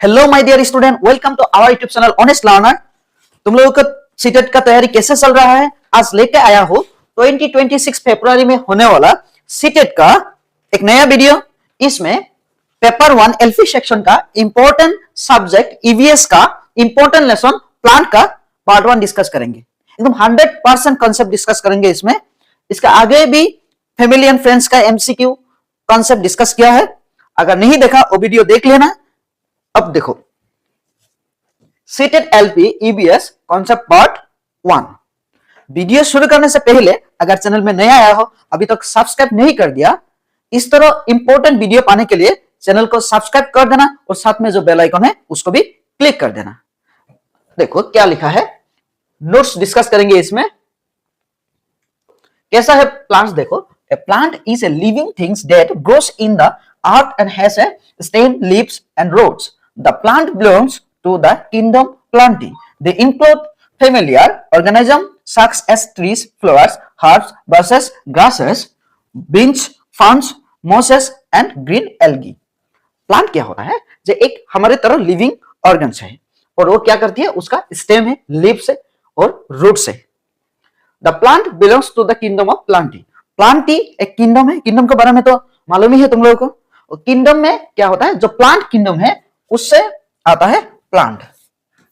Hello my dear student, welcome to our YouTube channel honest learner. तुम लोगों का CTET का तैयारी कैसे चल रहा है? आज लेके आया हूँ 2026 फरवरी में होने वाला सीटेट का एक नया वीडियो। इसमें पेपर 1 एलपी सेक्शन का इंपॉर्टेंट सब्जेक्ट ईवीएस का इंपॉर्टेंट लेसन प्लांट का पार्ट 1 डिस्कस करेंगे। एकदम 100% कॉन्सेप्ट डिस्कस करेंगे इसमें। इसका आगे भी फैमिली एंड फ्रेंड्स का एमसीक्यू कॉन्सेप्ट डिस्कस किया है। अगर नहीं देखा वो वीडियो देख लेना। अब देखो, CTET LP EBS concept part 1। Video शुरू करने से पहले अगर चैनल में नया आया हो, अभी तक सब्सक्राइब नहीं कर दिया, इस तरह इंपॉर्टेंट वीडियो पाने के लिए चैनल को सब्सक्राइब कर देना और साथ में जो बेल आइकन है उसको भी क्लिक कर देना। देखो क्या लिखा है, नोट्स डिस्कस करेंगे इसमें। कैसा है प्लांट्स? देखो, a plant is a living thing that grows in the earth and has a stem, leaves and roots. The plant belongs to the kingdom Plantae. They include familiar organisms such as trees, flowers, herbs, bushes, grasses, beans, ferns, mosses and green algae. Plant क्या होता है? जो एक हमारे तरह living organs है और वो क्या करती है? उसका स्टेम है, लीव्स है और रूट्स है। The plant belongs to the kingdom of plantae. Plantae एक किंगडम है। किंगडम के बारे में तो मालूम ही है तुम लोगों को। किंगडम में क्या होता है? जो प्लांट किंगडम है उससे आता है प्लांट।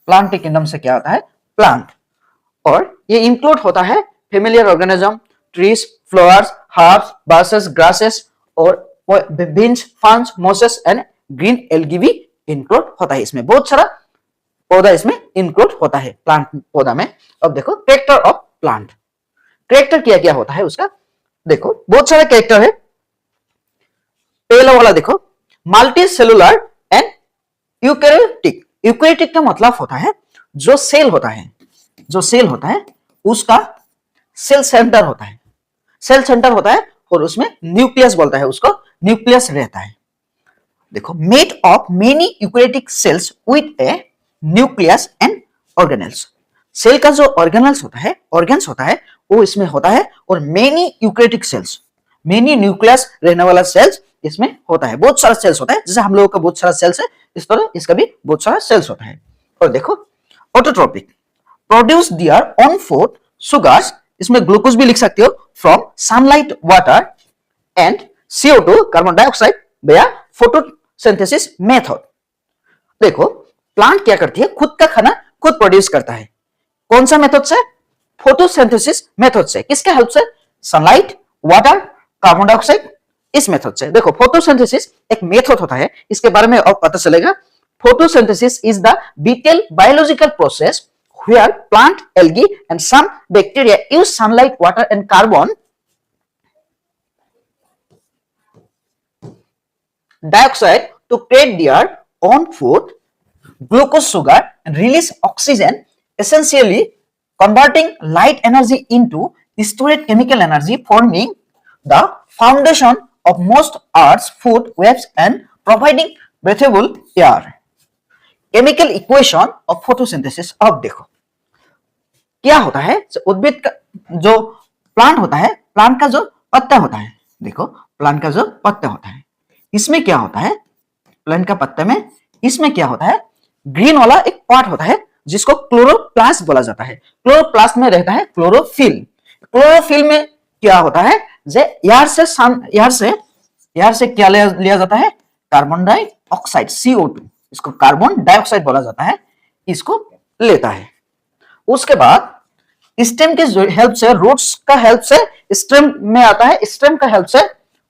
प्लांट किंगडम से क्या आता है? प्लांट। और ये इंक्लूड होता है familiar organism, trees, flowers, herbs, bushes, grasses और beans, ferns, mosses and green algae भी इंक्लूड होता है। इसमें बहुत सारा पौधा इसमें इंक्लूड होता है प्लांट पौधा में। अब देखो कैरेक्टर ऑफ प्लांट। कैरेक्टर क्या क्या होता है उसका? देखो बहुत सारे कैरेक्टर है। पहला वाला देखो, multi cellular and eukaryotic. Eukaryotic का मतलब होता है जो सेल होता है, जो सेल होता है उसका सेल सेंटर होता है। सेल सेंटर होता है और उसमें न्यूक्लियस बोलता है, उसको न्यूक्लियस रहता है। देखो, made of many eukaryotic cells with a nucleus and organelles. Cell का जो ऑर्गेनल्स होता है, ऑर्गन्स होता है, वो इसमें होता है और many eukaryotic sales, many nucleus रहने वाला सेल्स इसमें होता है। बहुत सारा सेल्स होता है, जैसे हम लोगों का बहुत सारा सेल्स है, इस तरह इसका भी बहुत सारा सेल्स होता है। और देखो autotrophic, produce their own food sugars, इसमें ग्लूकोज भी लिख सकते हो, from sunlight, water and CO2 carbon dioxide by photosynthesis method. देखो प्लांट क्या करती है? खुद का खाना खुद प्रोड्यूस करता है। कौन सा मेथड से? फोटोसिंथेसिस मेथड से। किसके हेल्प से? सनलाइट, वाटर, कार्बन डाइऑक्साइड, इस मेथड से। देखो फोटोसिंथेसिस एक मेथड होता है, इसके बारे में अब पता चलेगा। Photosynthesis is the detailed biological process where plant, algae and some bacteria use sunlight, water and carbon dioxide to create their own food, glucose, sugar and release oxygen, essentially converting light energy into stored chemical energy, forming the foundation of most Earth's food webs and providing breathable air. Chemical equation of photosynthesis. अब देखो क्या होता है? उद्भिद का जो plant होता है, plant का जो पत्ता होता है, देखो प्लांट का जो पत्ता होता है, इसमें क्या होता है? प्लांट का पत्ते में इसमें क्या होता है? ग्रीन वाला एक पार्ट होता है जिसको क्लोरोप्लास्ट बोला जाता है। क्लोरोप्लास्ट में रहता है क्लोरोफिल। क्लोरोफिल में क्या होता है? एयर से क्या लिया जाता है? कार्बन डाइऑक्साइड, CO2, इसको कार्बन डाइऑक्साइड बोला जाता है, इसको लेता है। उसके बाद स्टेम के हेल्प से, रूट्स का हेल्प से स्टेम में आता है, स्टेम का हेल्प से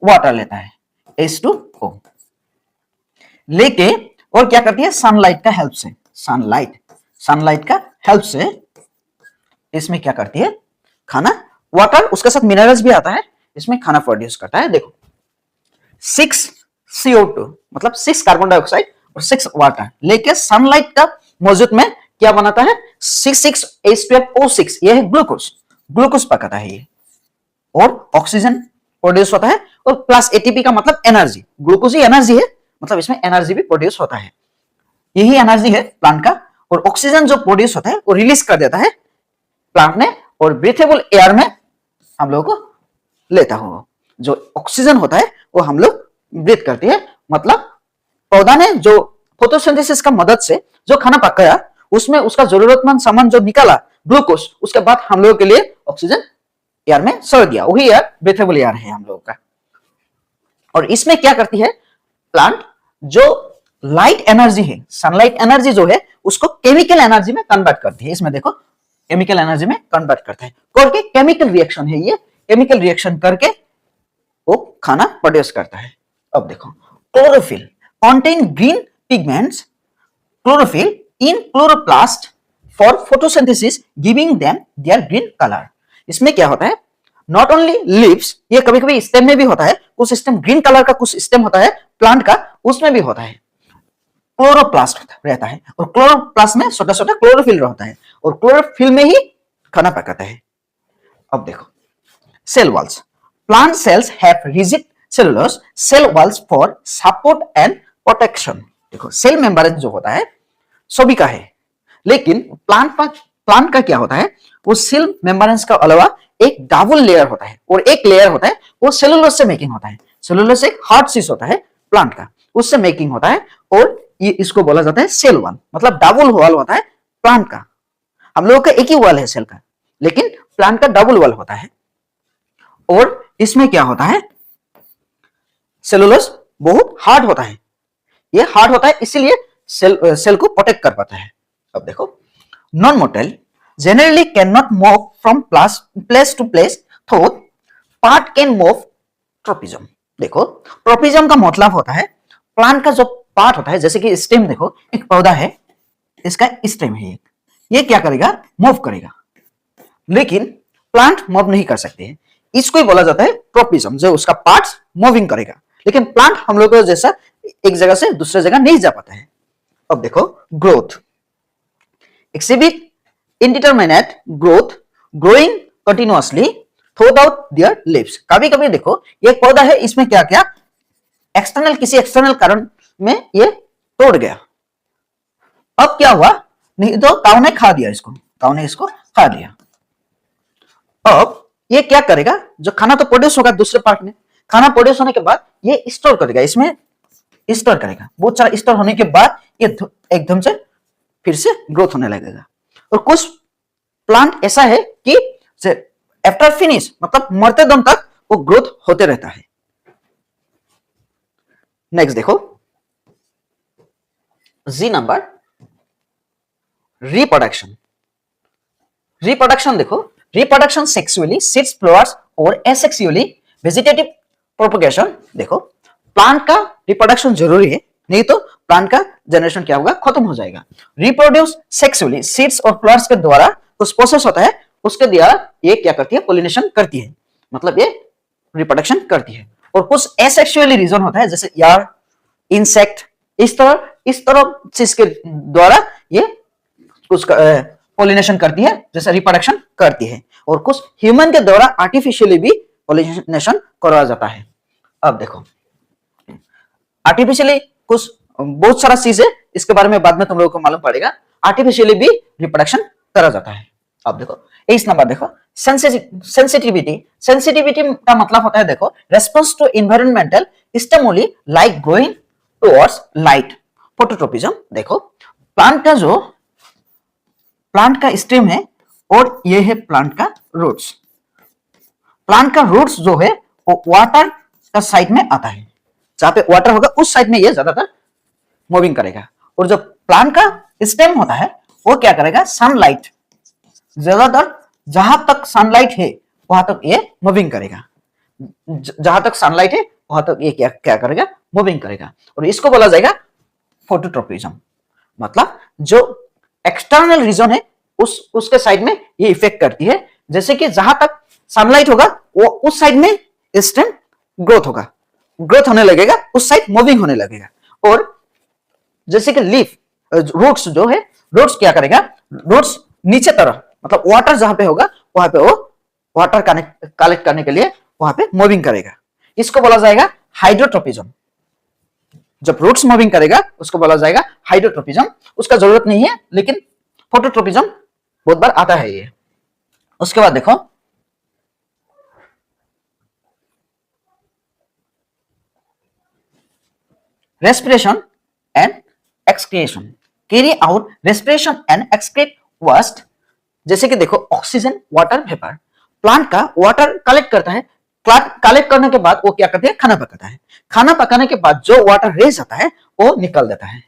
वाटर लेता है, H2O लेके, और क्या करती है? सनलाइट का हेल्प से, सनलाइट का हेल्प से इसमें क्या करती है? खाना, वाटर, उसके साथ मिनरल्स भी आता है, इसमें खाना प्रोड्यूस करता है। देखो 6 CO2 मतलब 6 कार्बन डाइऑक्साइड और 6 वाटर लेके सनलाइट का मौजूद में क्या बनाता है? 6H12O6, ये है ग्लूकोज पकाता है ये, और ऑक्सीजन प्रोड्यूस होता है, और प्लस ATP का मतलब एनर्जी। ग्लूकोज ही एनर्जी है, मतलब इसमें एनर्जी भी प्रोड्यूस होता है। यही एनर्जी है प्लांट का। और ऑक्सीजन जो प्रोड्यूस होता है वो रिलीज कर देता है प्लांट ने, और ब्रीथेबल एयर में हम लोग को लेता हो। जो ऑक्सीजन होता है वो हम लोग ब्रीथ करते हैं, मतलब पौधा ने जो फोटोसिंथेसिस का मदद से जो खाना पकाया उसमें उसका जरूरतमंद सामान जो निकाला ग्लूकोज, उसके बाद हम लोगों के लिए ऑक्सीजन एयर में छोड़ दिया, वही एयर ब्रीथेबल एयर है हम लोगों का। और इसमें क्या करती है प्लांट, जो लाइट एनर्जी है, सनलाइट एनर्जी जो है उसको केमिकल एनर्जी में कन्वर्ट करती है। इसमें देखो केमिकल एनर्जी में कन्वर्ट करता है, करके केमिकल रिएक्शन है ये, केमिकल रिएक्शन करके वो खाना प्रोड्यूस करता है। अब देखो chlorophyll contain green pigments, chlorophyll in chloroplast for photosynthesis giving them their green color। इसमें क्या होता है, नॉट ओनली लीव्स, ये कभी कभी स्टेम में भी होता है, कुछ स्टेम ग्रीन कलर का, कुछ स्टेम होता है प्लांट का उसमें भी होता है, क्लोरोप्लास्ट रहता है, और क्लोरोप्लास्ट में छोटा छोटा क्लोरोफिल रहता है, और क्लोरोफिल में ही खाना पकाता है। अब देखो cell walls, plant cells have rigid cellulose cell walls for support and protection. देखो सेल मेम्ब्रेन जो होता है सभी का है, लेकिन प्लांट का क्या होता है, वो सेल मेम्ब्रेन्स का अलावा एक डबल लेयर होता है, और एक लेयर होता है वो सेलुलोज से मेकिंग होता है। सेलुलोज एक हार्ड चीज होता है प्लांट का, उससे मेकिंग होता है, और ये इसको बोला जाता है सेल वॉल, मतलब डबल वॉल होता है प्लांट का। हम लोगों का एक ही वॉल है सेल का, लेकिन प्लांट का डबल वॉल होता है। और इसमें क्या होता है, सेलुलोज बहुत हार्ड होता है, ये हार्ड होता है इसीलिए सेल को प्रोटेक्ट कर पाता है। अब देखो non motile generally can not move from place to place, though part can move tropism. देखो ट्रोपिज्म का मतलब होता है प्लांट का जो पार्ट होता है, जैसे कि स्टेम, देखो एक पौधा है, इसका स्टेम है, ये क्या करेगा, मूव करेगा, लेकिन प्लांट मूव नहीं कर सकते हैं, इसको ही बोला जाता है ट्रोपिज्म, जो उसका पार्ट्स मूविंग करेगा, लेकिन प्लांट हम लोग को जैसा एक जगह से दूसरे जगह नहीं जा पाता है। अब देखो growth, exhibit indeterminate growth, growing continuously throughout there leaves. कभी कभी देखो ये पौधा है, इसमें क्या क्या किसी एक्सटर्नल कारण में ये तोड़ गया, अब क्या हुआ, नहीं तो काऊ ने खा दिया इसको, काऊ ने इसको खा दिया। अब ये क्या करेगा, जो खाना तो प्रोड्यूस होगा दूसरे पार्ट में, खाना प्रोड्यूस होने के बाद ये स्टोर करेगा, इसमें स्टोर करेगा, बहुत सारा स्टोर होने के बाद ये एकदम से फिर से ग्रोथ होने लगेगा। और कुछ प्लांट ऐसा है कि आफ्टर फिनिश, मतलब मरते दम तक वो ग्रोथ होते रहता है। नेक्स्ट देखो जी नंबर, रिप्रोडक्शन। रिप्रोडक्शन देखो, रिप्रोडक्शन सेक्सुअली, सीड्स, फ्लावर्स और एसेक्सुअली वेजिटेटिव प्रोपगेशन। देखो प्लांट का रिप्रोडक्शन जरूरी है, नहीं तो प्लांट का जनरेशन क्या होगा, खत्म हो जाएगा। रिप्रोड्यूस सेक्सुअली, सीड्स और फ्लावर्स के द्वारा कुछ प्रोसेस होता है, उसके द्वारा ये क्या करती है, पोलिनेशन करती है, मतलब ये रिप्रोडक्शन करती है। और कुछ एसेक्सुअली रीजन होता है, जैसे यार, इंसेक्ट, इस तरह चीज के द्वारा ये कुछ पोलिनेशन करती है, जैसे रिप्रोडक्शन करती है। और कुछ ह्यूमन के द्वारा आर्टिफिशियली भी पोलिनेशन करवाया जाता है। अब देखो आर्टिफिशियली कुछ बहुत सारा चीज है, इसके बारे में बाद में तुम लोगों को मालूम पड़ेगा, आर्टिफिशियली भी रिप्रोडक्शन करा जाता है। अब देखो इस नंबर देखो, सेंसिटिविटी। सेंसिटिविटी का मतलब होता है देखो, response to environmental stimuli like growing towards light, phototropism. देखो प्लांट का स्टेम है, और ये है प्लांट का रूट्स। प्लांट का रूट्स जो है वो वाटर का साइड में आता है, जहां पे वाटर होगा उस साइड में ये ज्यादातर मूविंग करेगा। और जो प्लांट का स्टेम होता है वो क्या करेगा, सनलाइट, ज्यादातर जहां तक सनलाइट है वहां तक ये मूविंग करेगा, जहां तक सनलाइट है वहां तक ये क्या करेगा, मूविंग करेगा। और इसको बोला जाएगा फोटोट्रोपिज्म, मतलब जो एक्सटर्नल रीजन है उसके साइड में ये इफेक्ट करती है। जैसे कि जहां तक सनलाइट होगा वो उस साइड में स्टेम ग्रोथ होगा, ग्रोथ होने लगेगा, उस साइड मूविंग होने लगेगा। और जैसे कि लीफ, रूट्स जो है, रूट्स क्या करेगा, रूट्स नीचे तरफ, मतलब वाटर जहां पे होगा वहां पे वो वाटर कलेक्ट करने के लिए वहां पे मूविंग करेगा, इसको बोला जाएगा हाइड्रोट्रोपिज्म। जब रूट्स मूविंग करेगा उसको बोला जाएगा हाइड्रोट्रोपिज्म। उसका जरूरत नहीं है, लेकिन फोटोट्रोपिज्म बहुत बार आता है ये। उसके बाद देखो respiration and excretion, carry out respiration and excrete waste. जैसे कि देखो ऑक्सीजन, वाटर, वेपर। प्लांट का वाटर कलेक्ट करता है, कलेक्ट करने के बाद वो क्या करते हैं, खाना पकाता है। खाना पकाने के बाद जो वाटर रेज आता है वो निकल देता है,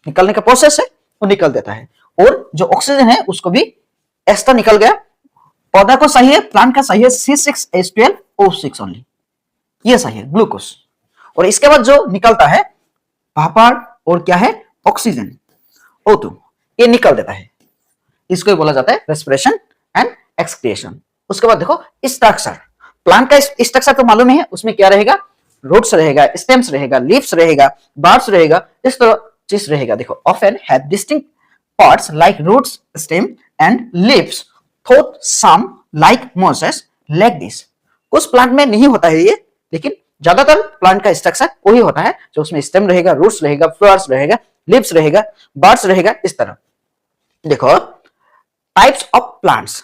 निकलने का प्रोसेस है, वो निकल देता है। और जो ऑक्सीजन है उसको भी एक्स्ट्रा निकल गया। पौधा को सही है, प्लांट का सही है C6H12O6 ओनली, ये सही है ग्लूकोज। और इसके बाद जो निकलता है भापर और क्या है, ऑक्सीजन, O2, ये निकल देता है। इसको बोला जाता है रेस्पिरेशन एंड एक्सक्रिएशन। उसके बाद देखो स्ट्रक्चर, प्लांट का स्ट्रक्चर तो मालूम है, उसमें क्या रहेगा, रूट्स रहेगा, स्टेम्स रहेगा, लीव्स रहेगा, बार्स रहेगा, इस तरह चीज रहेगा। देखो often have distinct parts like roots, stem and leaves, though some like mosses like this. कुछ प्लांट में नहीं होता है ये, लेकिन ज्यादातर प्लांट का स्ट्रक्चर वही होता है जो उसमें स्टेम रहेगा, रूट्स रहेगा, फ्लावर्स रहेगा, लीव्स रहेगा, बार्स रहेगा, इस तरह। देखो टाइप्स ऑफ प्लांट्स,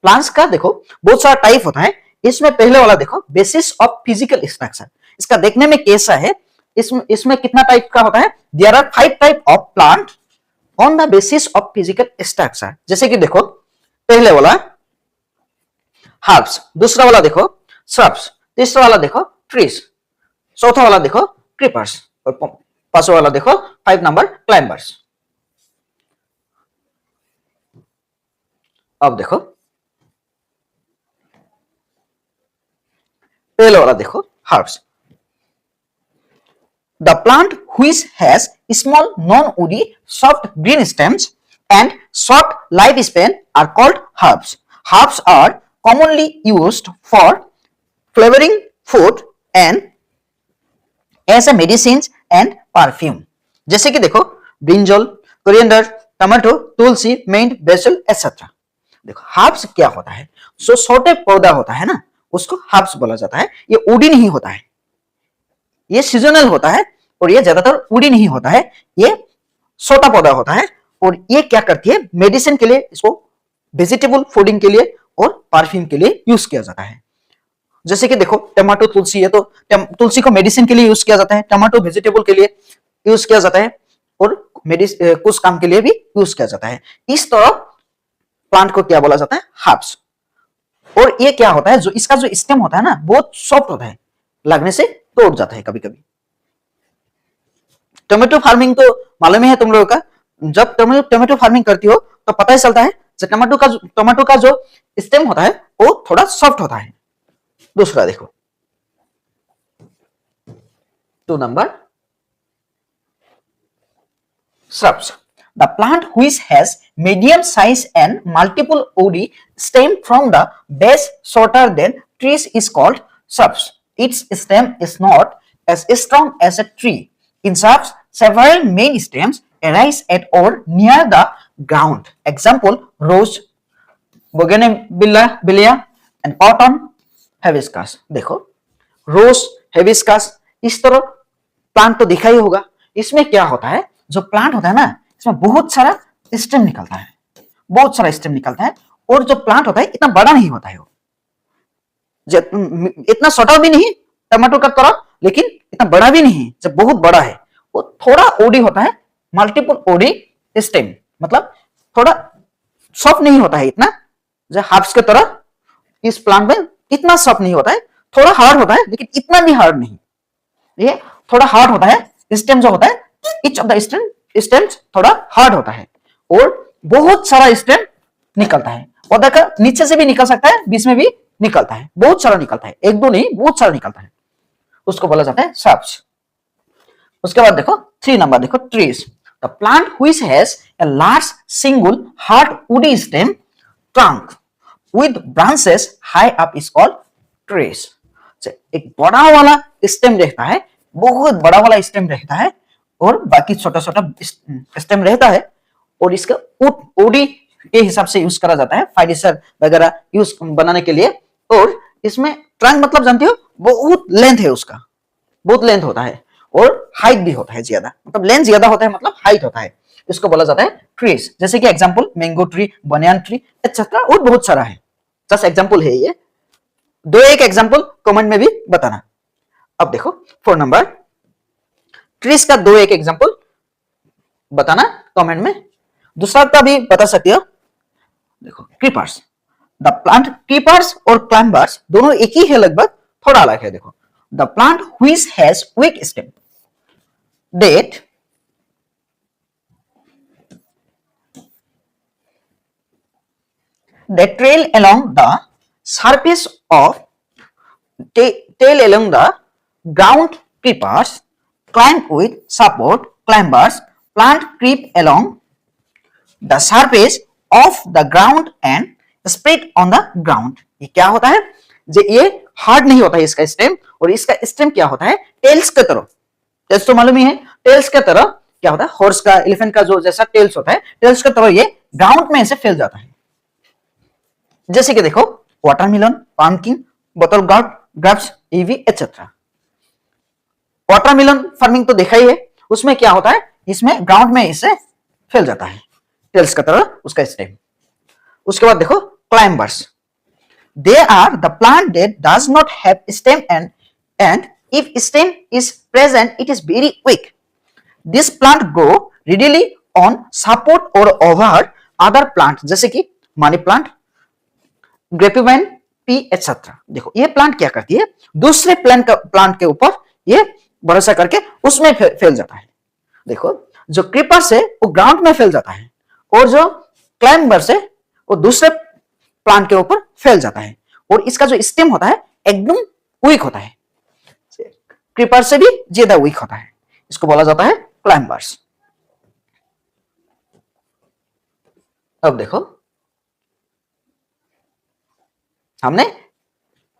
प्लांट्स का देखो बहुत सारा टाइप होता है। इसमें पहले वाला देखो बेसिस ऑफ फिजिकल स्ट्रक्चर, इसका देखने में कैसा है, इसमें कितना टाइप का होता है, there are 5 type of plant on the basis of physical structure. जैसे कि देखो पहले वाला हर्ब्स, दूसरा वाला देखो श्रब्स, तीसरा वाला देखो ट्रीज, चौथा वाला देखो क्रीपर्स, और पांचवा वाला देखो 5 नंबर क्लाइंबर्स। अब देखो पहले वाला देखो herbs, the plant which has small non-woody soft green stems and short lifespan are called herbs. Herbs are commonly used for flavoring food and as a medicines and perfume. जैसे कि देखो brinjal, coriander, tomato, तुलसी, mint, BECIL etcetera. देखो herbs क्या होता है, जो छोटे पौधा होता है ना उसको हर्ब्स बोला जाता है। ये वुडी नहीं होता है, ये सीजनल होता है, और ये ज्यादातर वुडी नहीं होता है, ये छोटा पौधा होता है। और ये क्या करती है, मेडिसिन के लिए, इसको वेजिटेबल फूडिंग के लिए और परफ्यूम के लिए यूज किया जाता है। जैसे कि देखो टमाटो, तुलसी है, तो तुलसी को मेडिसिन के लिए यूज किया जाता है, टमाटो वेजिटेबल के लिए यूज किया जाता है, और कुछ काम के लिए भी यूज किया जाता है। इस तरह प्लांट को क्या बोला जाता है, हर्ब्स। और ये क्या होता है, जो इसका जो स्टेम होता है ना बहुत सॉफ्ट होता है, लगने से टूट जाता है कभी कभी। टोमेटो फार्मिंग तो मालूम ही है तुम लोगों का, जब टोमेटो फार्मिंग करती हो तो पता ही चलता है टोमेटो का जो स्टेम होता है वो थोड़ा सॉफ्ट होता है। दूसरा देखो 2 number shrubs, the plant which has medium size and multiple woody stem from the base shorter than trees is called shrubs. Its stem is not as strong as a tree. In shrubs, several main stems arise at or near the ground. Example: rose, bougainvillea, and cotton, hibiscus. देखो रोज, hibiscus, इस तरह plant तो दिखा ही होगा। इसमें क्या होता है, जो प्लांट होता है ना इसमें बहुत सारा स्टेम निकलता है, बहुत सारा स्टेम निकलता है। और जो प्लांट होता है इतना बड़ा नहीं होता है, वो इतना छोटा भी नहीं टमाटो का तरह, लेकिन इतना बड़ा भी नहीं जब बहुत बड़ा है। वो थोड़ा ओडी होता है, मल्टीपल ओडी स्टेम, मतलब थोड़ा सॉफ्ट नहीं होता है इतना, जो हर्ब्स के तरह इस प्लांट में इतना सॉफ्ट नहीं होता है, थोड़ा हार्ड होता है लेकिन इतना भी हार्ड नहीं। ये थोड़ा हार्ड होता है, स्टेम जो होता है, ईच ऑफ द स्टेम्स थोड़ा हार्ड होता है, और बहुत सारा स्टेम निकलता है। पौधा का नीचे से भी निकल सकता है, बीच में भी निकलता है, बहुत सारा निकलता है, एक दो नहीं बहुत सारा निकलता है, उसको बोला जाता है shrubs। उसके बाद देखो 3 नंबर देखो trees, the plant which has a large single hard woody stem trunk with branches high up is called trees। एक बड़ा वाला स्टेम रहता है, बहुत बड़ा वाला स्टेम रहता है, और बाकी छोटा छोटा स्टेम रहता है, और इसका ओडी के हिसाब से यूज करा जाता है, फर्नीचर वगैरह यूज बनाने के लिए। और इसमें ट्रंक मतलब जानते हो, बहुत लेंथ है उसका, बहुत लेंथ होता है, और हाइट भी होता है ज्यादा, मतलब लेंथ ज्यादा होता है मतलब हाइट होता है, इसको बोला जाता है ट्रीज। जैसे कि example mango tree, banyan tree etcetera, और बहुत सारा है, जस्ट एग्जांपल है ये। दो एक एग्जांपल कमेंट में भी बताना। अब देखो 4 नंबर ट्रीज का 2 एक एग्जांपल बताना कमेंट में। दूसरा का भी बता सकते हो। देखो क्रीपर्स, द प्लांट क्रीपर्स और क्लाइंबर्स दोनों एक ही है लगभग, थोड़ा अलग है। देखो the plant which has week stem that trail along the surface of tail along the ground. Creepers climb with support. Climbers plant creep along the surface of the ground and spread on the ground. ये क्या होता है, ये hard नहीं होता है इसका stem, और इसका स्टेम क्या होता है, टेल्स की तरह। टेल्स तो मालूम ही है, टेल्स की तरह क्या होता है, हॉर्स का, एलिफेंट का जो जैसा टेल्स होता है, टेल्स की तरह ये ग्राउंड में ऐसे फैल जाता है। जैसे कि देखो watermelon, pumpkin, bottle gourd, grapes, EV etcetera. Watermelon farming तो देखा ही है, उसमें क्या होता है, इसमें ग्राउंड में इसे फैल जाता है टेल्स की तरह उसका स्टेम। उसके बाद देखो climbers, they are the plant that does not have stem and if stem is present it is very weak. This plant grow readily on support or over other plants, जैसे कि money plant, grapevine, pea etcetera. देखो ये plant क्या करती है, दूसरे plant के ऊपर ये भरोसा करके उसमें फैल जाता है। देखो जो क्रीपर्स है वो ग्राउंड में फैल जाता है, और जो क्लाइंबर्स है वो दूसरे प्लांट के ऊपर फैल जाता है, और इसका जो स्टेम होता है एकदम वीक होता है, क्रीपर से भी ज्यादा वीक होता है। इसको बोला जाता है क्लाइंबर्स। अब देखो हमने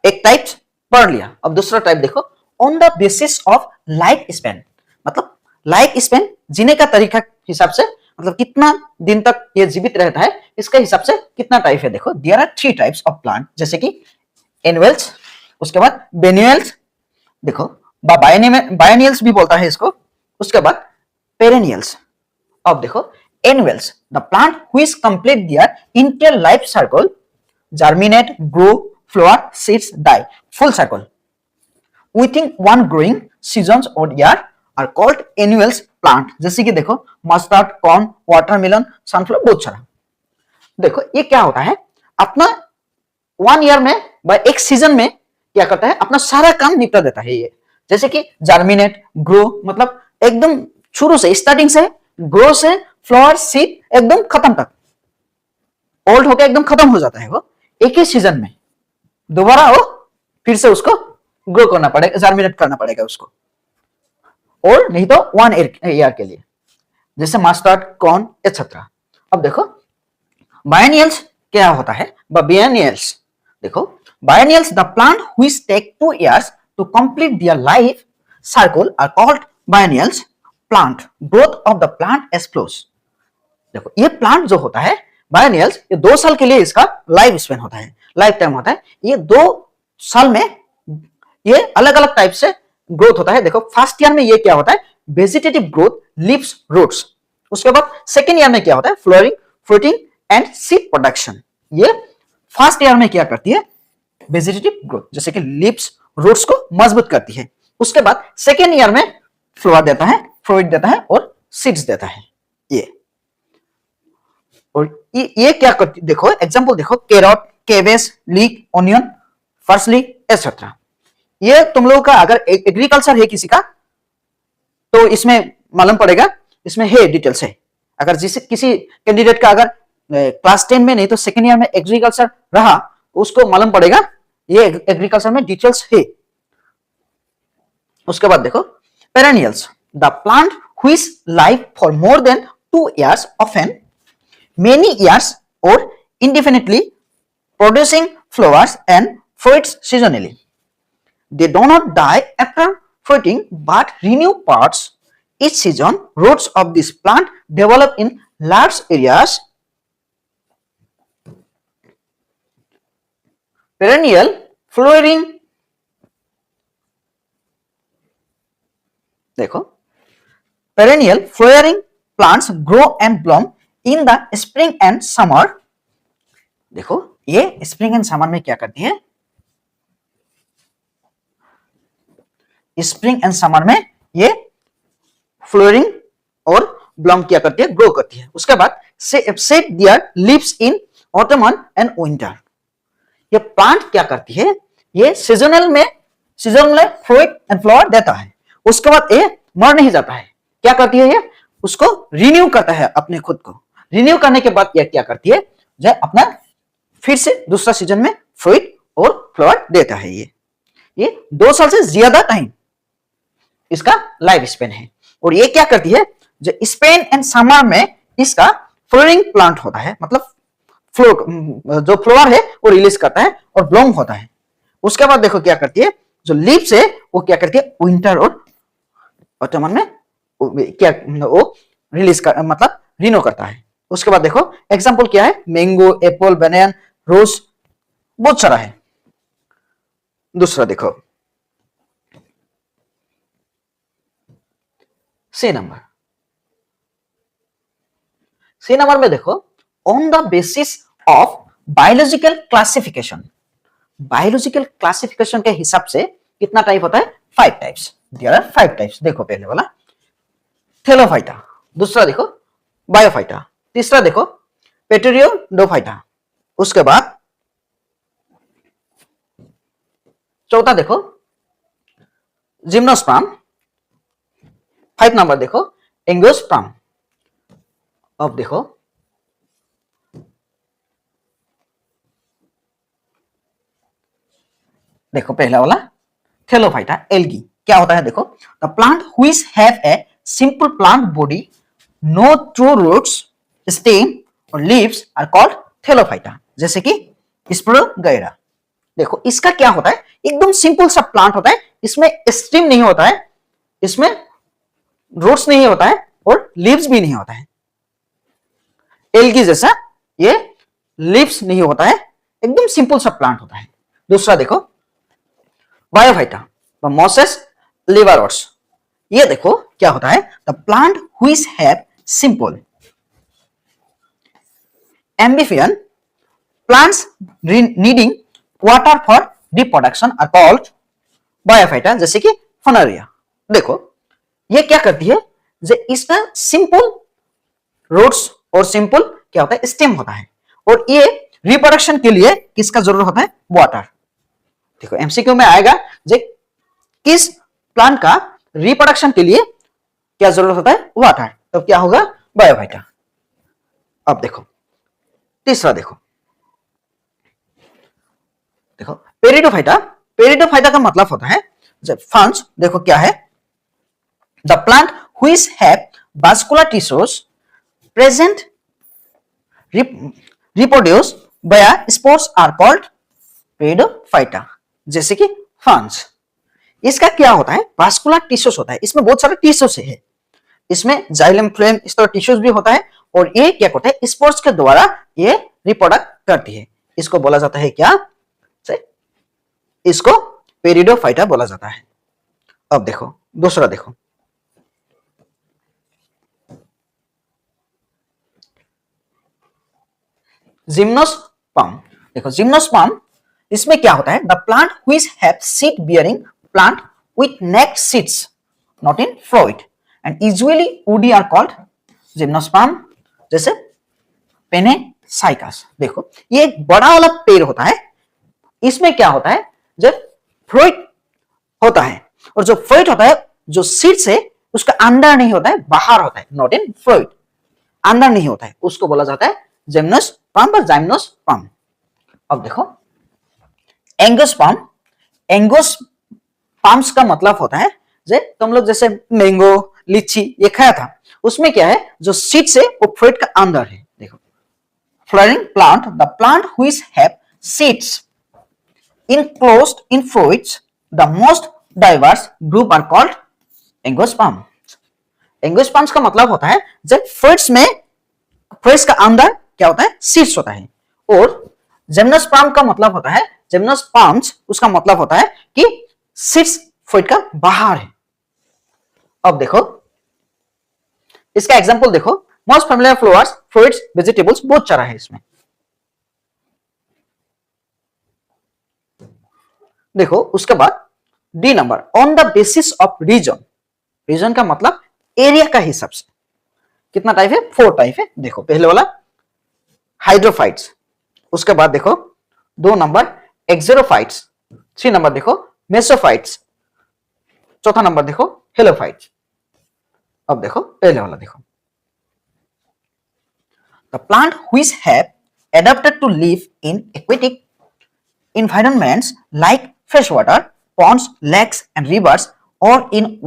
एक टाइप पढ़ लिया, अब दूसरा टाइप देखो, on the basis of life span, मतलब लाइफ स्पेन जीने का तरीका हिसाब से, मतलब कितना दिन तक ये जीवित रहता है इसके हिसाब से कितना टाइप है। देखो there are 3 types of plant, जैसे कि एनुअल्स, उसके बाद बेनियल्स, देखो बायनियल्स भी बोलता है इसको, उसके बाद पेरेनियल्स। अब देखो annuals, the plant which complete their entire life cycle, germinate, grow, flower, seeds, die, full cycle within one growing seasons or year are called annuals plant। जैसे कि देखो मस्टर्ड, कॉर्न, वाटरमेलन, सनफ्लावर, बहुत सारा। देखो ये क्या होता है, अपना 1 ईयर में एक सीजन में क्या करता है, अपना सारा काम निपटा देता है ये। जैसे कि जर्मिनेट, ग्रो, मतलब एकदम शुरू से, स्टार्टिंग से, ग्रो से फ्लावर, सीड, एकदम खत्म तक, ओल्ड होकर एकदम खत्म हो जाता है वो एक ही सीजन में। दोबारा वो फिर से उसको ग्रो करना पड़ेगा, जर्मिनेट करना पड़ेगा उसको, और नहीं तो 1 ईयर के लिए, जैसे मस्टर्ड, कॉर्न एटसेट्रा। अब देखो बायनियल्स क्या होता है, बायनियल्स, देखो biennials the plant which take 2 years to complete their life cycle are called biennials plant। growth of the plant as flows। देखो ये प्लांट जो होता है बायनियल्स, ये 2 साल के लिए इसका लाइफ स्पेन होता है, लाइफ टाइम होता है। ये 2 साल में ये अलग अलग टाइप से ग्रोथ होता है। देखो फर्स्ट ईयर में ये क्या होता है, वेजिटेटिव ग्रोथ, लीव्स, रूट्स। उसके बाद सेकेंड ईयर में क्या होता है, flooring, fruiting and seed production. ये फर्स्ट ईयर में क्या करती है, वेजिटेटिव ग्रोथ, जैसे कि लीव्स, रूट्स को मजबूत करती है। उसके बाद सेकेंड ईयर में फ्लावर देता है, फ्रूट देता है और सीड्स देता है ये। और ये क्या करती, देखो एग्जांपल देखो, carrot, cabbage, leek, onion, parsley etcetera. ये तुम लोगों का अगर एग्रीकल्चर है किसी का तो इसमें मालूम पड़ेगा, इसमें है डिटेल्स है। अगर जिसे किसी कैंडिडेट का अगर क्लास 10 में नहीं तो सेकेंड ईयर में एग्रीकल्चर रहा, उसको मालूम पड़ेगा ये एग्रीकल्चर में डिटेल्स है। उसके बाद देखो perennials, the plant which live for more than 2 years, often many years or indefinitely, producing flowers and fruits seasonally. They do not die after fruiting but renew parts each season. Roots of this plant develop in large areas. Perennial flowering, देखो perennial flowering plants grow and bloom in the spring and summer. देखो ये spring and summer में क्या करती है, spring and summer में ये flooring और ब्लॉन्ग क्या करती है, ग्रो करती है। उसके बाद shed their leaves in autumn and winter. ये प्लांट क्या करती है, ये सीजनल फ्रूट एंड फ्लावर देता है। उसके बाद ये मर नहीं जाता है, क्या करती है, ये उसको रिन्यू करता है, अपने खुद को रिन्यू करने के बाद ये क्या करती है, जो अपना फिर से दूसरा सीजन में फ्रूट और फ्लावर देता है। ये 2 साल से ज्यादा टाइम इसका लाइफ स्पेन है। और ये क्या करती है, जो स्पेन एंड समर में इसका फ्लोरिंग प्लांट होता है, मतलब जो फ्लावर है वो रिलीज करता है और ब्लूम होता है। उसके बाद देखो क्या करती है, जो लीव्स है वो क्या करती है, विंटर और ऑटम में क्या वो रिलीज कर, मतलब रिनो करता है। उसके बाद देखो एग्जांपल क्या है, मैंगो, एप्पल, बनाना, रोज, बहुत सारा है। दूसरा देखो सी नंबर में देखो, on the basis of biological classification. Biological classification के हिसाब से कितना टाइप होता है, 5 टाइप्स। There are 5 types. देखो पहले वाला थैलोफाइटा, दूसरा देखो बायोफाइटा, तीसरा देखो पेटेरियोडोफाइटा, उसके बाद चौथा देखो जिम्नोस्पर्म, 5 नंबर देखो एंजियोस्पर्म। अब देखो पहला वाला थैलोफाइटा, एल्गी क्या होता है, देखो the plant which have a simple plant body, no true roots, stem और लीव्स आर कॉल्ड थैलोफाइटा, जैसे कि स्पिरोगैरा। देखो इसका क्या होता है, एकदम सिंपल सा प्लांट होता है, इसमें स्टेम नहीं होता है, इसमें रूट्स नहीं होता है और लीव्स भी नहीं होता है। एल्गी जैसा ये लीव्स नहीं होता है, एकदम सिंपल सा प्लांट होता है। दूसरा देखो बायोफाइटा, मोसेस लिवरोट्स, ये देखो क्या होता है, the plant which have simple amphibian plants needing water for reproduction are called bryophyta, जैसे कि फनेरिया। देखो ये क्या करती है, जो इसका सिंपल रूट्स और सिंपल क्या होता है, स्टेम होता है, और ये रिप्रोडक्शन के लिए किसका जरूरत होता है, वाटर। देखो एमसीक्यू में आएगा, जो किस प्लांट का रिप्रोडक्शन के लिए क्या जरूरत होता है, वाटर, तब क्या होगा, बायोफाइटा। अब देखो तीसरा देखो पेरिडोफाइटा। पेरिडोफाइटा का मतलब होता है जब फंज, देखो क्या है, the plant which have vascular tissues present reproduce by spores are called pteridophyta, जैसे कि फंज। इसका क्या होता है, वास्कुलर टिश्यूज होता है, इसमें बहुत सारे टिश्यूज है, इसमें जाइलम फ्लेम इस तरह टिश्यूज भी होता है, और ये क्या होता है, स्पोर्स के द्वारा ये रिप्रोडक्ट करती है। इसको बोला जाता है क्या, इसको पेरिडोफाइटा बोला जाता है। अब देखो दूसरा देखो जिम्नोस्पर्म। देखो जिम्नोस्पर्म, इसमें क्या होता है, the plant which have seed bearing plant with naked seeds not in fruit and usually woody are called gymnosperm, जैसे पेनेसाइकस। देखो ये एक बड़ा वाला पेड़ होता है, इसमें क्या होता है, जब फ्रूट होता है, और जो फ्रूट होता है, जो सीड्स है उसका अंदर नहीं होता है, बाहर होता है, नॉट इन फ्रूट, अंदर नहीं होता है, उसको बोला जाता है जिम्नोस्पर्म या जाइम्नोस्पर्म। अब देखो एंजियोस्पर्म। एंजियोस्पर्म्स का मतलब होता है, जो तुम लोग जैसे मैंगो, लीची ये खाया था, उसमें क्या है, जो सीड्स है वो फ्रूट का अंदर है। देखो flowering plant, the plant which have seeds enclosed in fruits, the most diverse group are called angiosperms। Angiosperms का मतलब होता है जब फ्रूट्स में, फ्रूट्स का अंदर क्या होता है, सीड्स होता है, और जिम्नोस्पर्म का मतलब होता है, जिम्नोस्पर्म्स उसका मतलब होता है कि सीड्स फ्रूट का बाहर है। अब देखो इसका एग्जांपल देखो, most familiar flowers, fruits, vegetables, बहुत सारा है इसमें। देखो उसके बाद the number, on the basis of region. Region का मतलब एरिया का हिसाब से, कितना टाइप है? 4 टाइप है। देखो पहले वाला हाइड्रोफाइट्स, उसके बाद देखो 2 नंबर एक्सेरोफाइट्स, 3 नंबर देखो मेसोफाइट्स, चौथा नंबर देखो हेलोफाइट्स। अब देखो पहले वाला देखो, the plant which have adapted to live in aquatic environments like freshwater, ponds, lakes and rivers, or in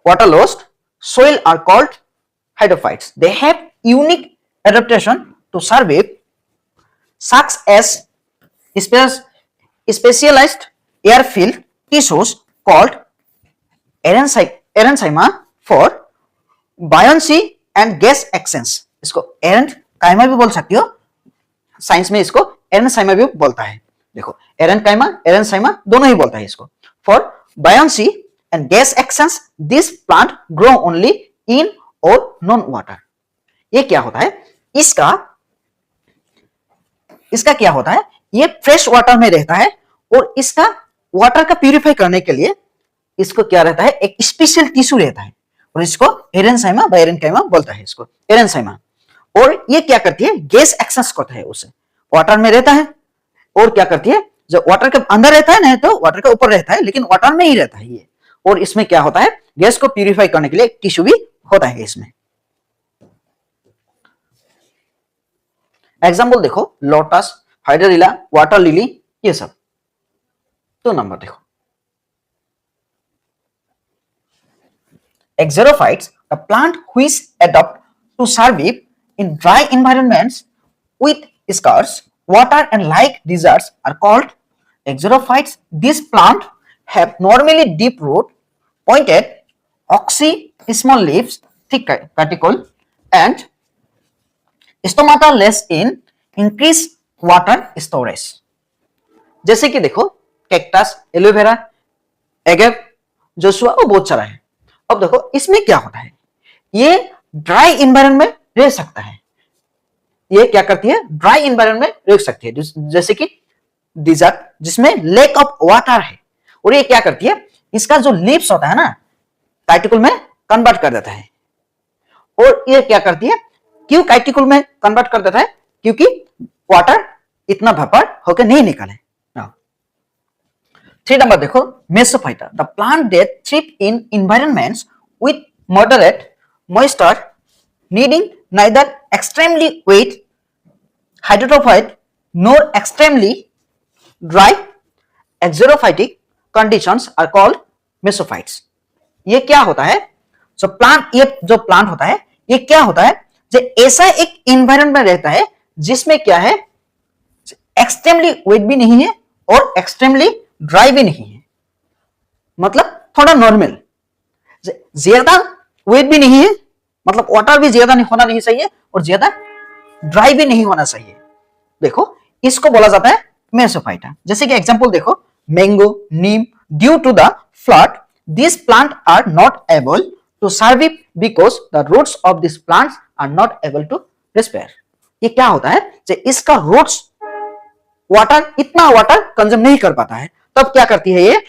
waterlogged soil are called hydrophytes. They have unique adaptation to survive, such as specialized air-filled tissues called parenchyma for buoyancy and gas exchange. इसको एरेंकाइमा भी बोल सकती हो, science में इसको एरेंसाइमा भी बोलता है। देखो एरेंकाइमा एरेंसाइमा दोनों ही बोलता है इसको। For buoyancy and gas exchange this plant grow only in और नॉन वाटर। ये क्या होता है? इसका क्या होता है? ये फ्रेश वाटर में रहता है और इसका वाटर का प्यूरिफाई करने के लिए इसको क्या रहता है? एक स्पेशल टिश्यू रहता है और इसको एरेंसाइमा या एरेंकाइमा बोलता है इसको, एरेंसाइमा। और ये क्या करती है? गैस एक्सचेंज करता है, उसे वाटर में रहता है और क्या करती है? जब वाटर के अंदर रहता है, नहीं तो वाटर के ऊपर रहता है, लेकिन वाटर में ही रहता है ये। और इसमें क्या होता है? गैस को प्यूरिफाई करने के लिए एक टिश्यू भी होता है इसमें। एग्जाम्पल देखो लोटस, हाइड्रेरिला, वाटर लिली, ये सब। 2 नंबर देखो Xerophytes, the plant which adapt to survive in dry environments with scarce water and like deserts are called xerophytes. These plants have normally deep root, pointed, oxy small leaves, thick cuticle, and stomata less in increased water storage. जैसे कि देखो cactus, aloe vera, agave, Joshua और बहुत सारा है। अब देखो इसमें क्या होता है? ये ड्राई एनवायरनमेंट में रह सकता है। ये क्या करती है? ड्राई एनवायरनमेंट में रह सकती है, जैसे कि डिजर्ट जिसमें लेक ऑफ वाटर है। और ये क्या करती है? इसका जो लीव्स होता है ना, काइटिकल में कन्वर्ट कर देता है। और ये क्या करती है? क्यों काइटिकल में कन्वर्ट कर देता है? क्योंकि वाटर इतना वेपर होकर नहीं निकले। 3 नंबर देखो mesophyta, the plant that thrive in environments with moderate moisture, needing neither extremely wet hydrophyte nor extremely dry xerophytic conditions are called mesophytes. ये क्या होता है? जो प्लांट होता है, ये क्या होता है? जो ऐसा एक एनवायरनमेंट में रहता है जिसमें क्या है? एक्सट्रीमली वेट भी नहीं है और एक्सट्रीमली ड्राई भी नहीं है, मतलब थोड़ा नॉर्मल। ज्यादा वेट भी नहीं है, मतलब वाटर भी ज्यादा नहीं होना नहीं चाहिए और ज्यादा ड्राई भी नहीं होना चाहिए। देखो इसको बोला जाता है मेसोफाइटा। जैसे कि एग्जांपल देखो mango, neem, due to the flood this plant are not able to survive because the roots of this plants are not able to respire. ये क्या होता है? जो इसका रूट्स वाटर, इतना वाटर कंज्यूम नहीं कर पाता है, तब क्या करती है? ये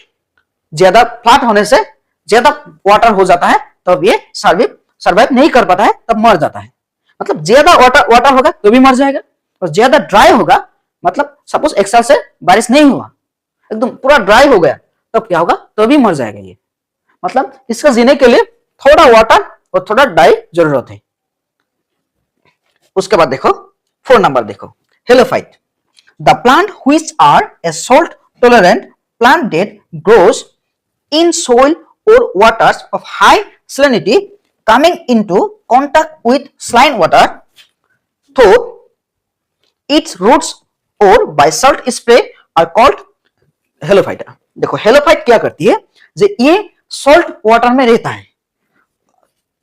ज्यादा फ्लैट होने से ज्यादा वाटर हो जाता है, तब ये सर्वाइव नहीं कर पाता है, तब मर जाता है। मतलब ज्यादा वाटर होगा तो भी मर जाएगा, और ज्यादा ड्राई होगा, मतलब सपोज 1 साल से बारिश नहीं हुआ, एकदम पूरा ड्राई हो गया, तब क्या होगा? तो भी मर जाएगा ये। मतलब इसका जीने के लिए थोड़ा वाटर और थोड़ा ड्राई जरूरत है। उसके बाद देखो 4 नंबर देखो halophyte, the plant which are a salt tolerant plant that grows in soil or waters of high salinity coming into contact with saline water through its roots or by salt spray are called halophyte. देखो halophyte क्या करती है? ये salt water में रहता है,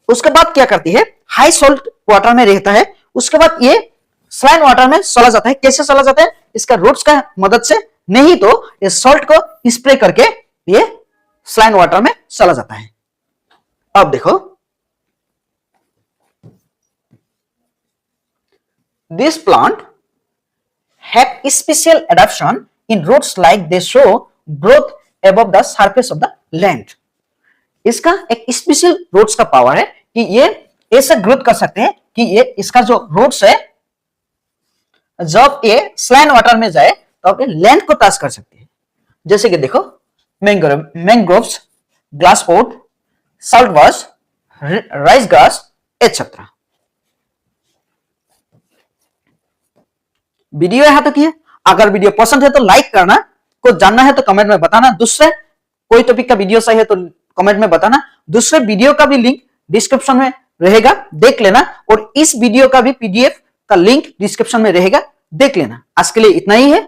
उसके बाद क्या करती है? हाई सॉल्ट वाटर में रहता है, उसके बाद ये सलाइन वाटर में चला जाता है। कैसे चला जाता है? इसका रूट्स का मदद से, नहीं तो ये सॉल्ट को स्प्रे करके ये सलाइन वाटर में चला जाता है। अब देखो this plant have special adaptation in roots like they show growth above the surface of the land. इसका एक स्पेशल रूट्स का पावर है कि ये ऐसे ग्रोथ कर सकते हैं कि ये इसका जो रूट्स है जब ये स्लैन वाटर में जाए तो अपने लैंड को टच कर सकते हैं। जैसे कि देखो mangroves, glass would, salt wash, rice grass etcetera. Video यहाँ तक है। अगर वीडियो पसंद है तो लाइक करना, कुछ जानना है तो कमेंट में बताना, दूसरे कोई टॉपिक का वीडियो चाहिए तो कमेंट में बताना। दूसरे वीडियो का भी लिंक डिस्क्रिप्शन में रहेगा, देख लेना, और इस वीडियो का भी पीडीएफ का लिंक डिस्क्रिप्शन में रहेगा, देख लेना। आज के लिए इतना ही है।